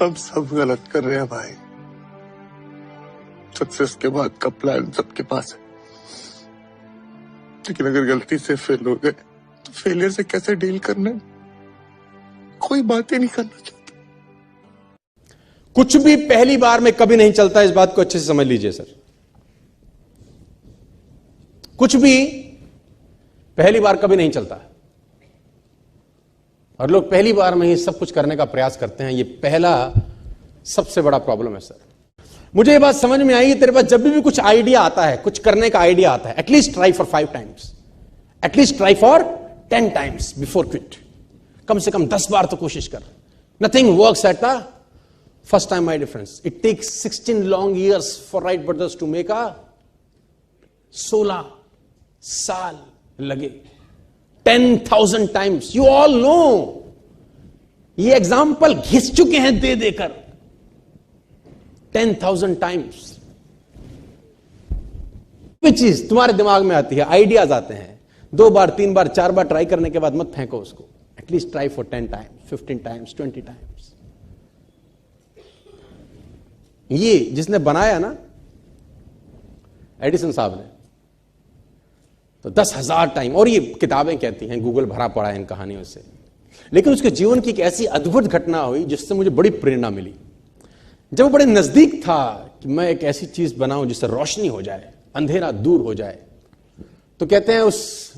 हम सब गलत कर रहे हैं भाई। सक्सेस के बाद का प्लान सबके पास है, लेकिन अगर गलती से फेल हो गए तो फेलियर से कैसे डील करना है, कोई बात ही नहीं करना चाहता। कुछ भी पहली बार में कभी नहीं चलता, इस बात को अच्छे से समझ लीजिए सर। कुछ भी पहली बार कभी नहीं चलता और लोग पहली बार में ही सब कुछ करने का प्रयास करते हैं। ये पहला सबसे बड़ा प्रॉब्लम है सर। मुझे ये बात समझ में आई, तेरे पास जब भी कुछ आइडिया आता है, कुछ करने का आइडिया आता है, at least try for 5 times, at least try for 10 times before quit. कम से कम 10 बार तो कोशिश कर। Nothing works at the first time, my difference. It takes 16 long years for Wright brothers to make a 16 साल लगे, 10,000 टाइम्स। यू ऑल नो, ये एग्जाम्पल घिस चुके हैं दे देकर 10,000 टाइम्स। कोई चीज तुम्हारे दिमाग में आती है, आइडियाज आते हैं, 2 बार 3 बार 4 बार ट्राई करने के बाद मत फेंको उसको। At least try for 10 times, 15 times, 20 times. ये जिसने बनाया ना, एडिसन साहब ने, तो 10,000 टाइम। और ये किताबें कहती हैं, गूगल भरा पड़ा है इन कहानियों से। लेकिन उसके जीवन की एक ऐसी अद्भुत घटना हुई जिससे मुझे बड़ी प्रेरणा मिली। जब वो बड़े नजदीक था कि मैं एक ऐसी चीज बनाऊं जिससे रोशनी हो जाए, अंधेरा दूर हो जाए, तो कहते हैं उस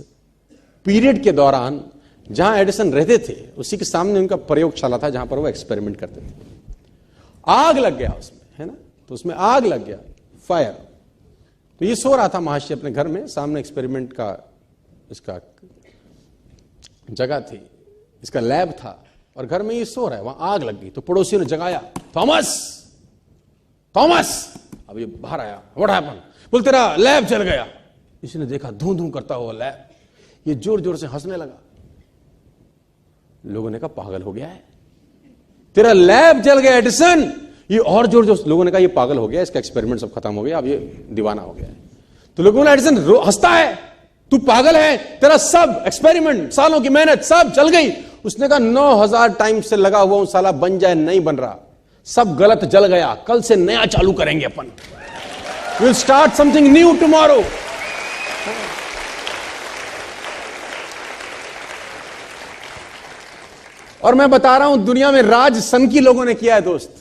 पीरियड के दौरान जहां एडिसन रहते थे उसी के सामने उनका प्रयोगशाला था जहां पर वो एक्सपेरिमेंट करते थे। आग लग गया उसमें, है ना, तो उसमें आग लग गया, फायर। तो ये सो रहा था महर्षि अपने घर में, सामने एक्सपेरिमेंट का इसका जगह थी, इसका लैब था, और घर में ये सो रहा है, वहां आग लग गई। तो पड़ोसियों ने जगाया, थॉमस थॉमस। अब ये बाहर आया, व्हाट हैपेंड? बोल तेरा लैब जल गया। इसी ने देखा धूं धूं करता हुआ लैब, ये जोर जोर से हंसने लगा। लोगों ने कहा पागल हो गया है, तेरा लैब जल गया एडिसन। ये और जोर जोर, लोगों ने कहा ये पागल हो गया, इसका एक्सपेरिमेंट सब खत्म हो गया, अब ये दीवाना हो गया है। तो लोगों ने, एडिसन हंसता है, तू पागल है, तेरा सब एक्सपेरिमेंट, सालों की मेहनत सब जल गई। उसने कहा 9,000 टाइम्स से लगा हुआ हूं, साला बन जाए, नहीं बन रहा, सब गलत जल गया, कल से नया चालू करेंगे अपन। Will start something new tomorrow. और मैं बता रहा हूं, दुनिया में राज सनकी लोगों ने किया है दोस्त।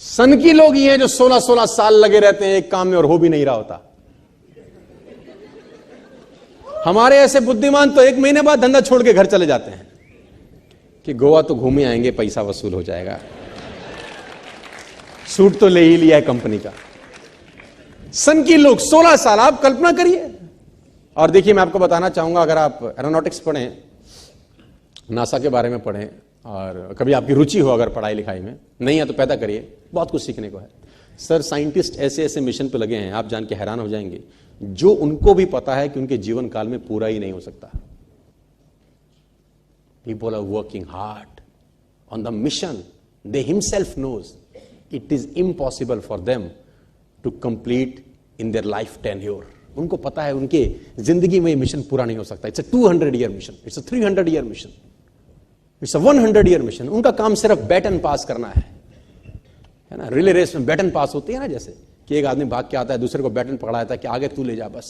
सनकी लोग ये हैं जो 16-16 साल लगे रहते हैं एक काम में और हो भी नहीं रहा होता। हमारे ऐसे बुद्धिमान तो 1 महीने बाद धंधा छोड़ के घर चले जाते हैं कि गोवा तो घूमे आएंगे, पैसा वसूल हो जाएगा, सूट तो ले ही लिया है कंपनी का। सनकी लोग 16 साल, आप कल्पना करिए। और देखिए, मैं आपको बताना चाहूंगा, अगर आप एरोनॉटिक्स पढ़ें, नासा के बारे में पढ़ें, और कभी आपकी रुचि हो अगर पढ़ाई लिखाई में, नहीं है तो पैदा करिए, बहुत कुछ सीखने को है। सर, साइंटिस्ट ऐसे ऐसे मिशन पे लगे हैं, आप जान के हैरान हो जाएंगे, जो उनको भी पता है कि उनके जीवन काल में पूरा ही नहीं हो सकता। People are working hard on the mission they himself knows it is impossible for them to complete in their life tenure. उनको पता है उनके जिंदगी में ये मिशन पूरा नहीं हो सकता। It's a 200 year mission, it's a 300 year mission, it's a 100 year mission. उनका काम सिर्फ बैटन पास करना है ना। रिले रेस में बैटन पास होती है ना, जैसे कि एक आदमी भाग के आता है, दूसरे को बैटन पकड़ाता है कि आगे तू ले जा, बस।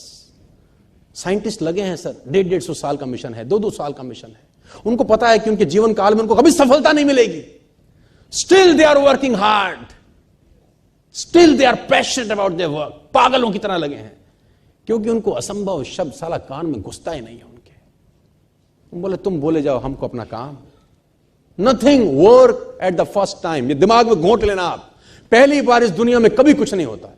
साइंटिस्ट लगे हैं सर, 150-150 साल का मिशन है, 2-2 साल का मिशन है। उनको पता है कि उनके जीवन काल में उनको कभी सफलता नहीं मिलेगी। Still they are working hard, still they are passionate about their work. पागलों की तरह लगे हैं, क्योंकि उनको असंभव शब्द साला कान में घुसता ही नहीं है उनके। बोले तुम बोले जाओ, हमको अपना काम। Nothing work at the first time. ये दिमाग में घोंट लेना आप, पहली बार इस दुनिया में कभी कुछ नहीं होता है।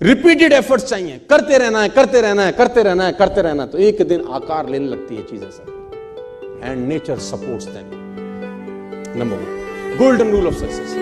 रिपीटेड एफर्ट्स चाहिए, करते रहना है, करते रहना है, करते रहना है, करते रहना, तो एक दिन आकार लेने लगती है चीजें sir. And nature supports them. Number 1 golden rule of success.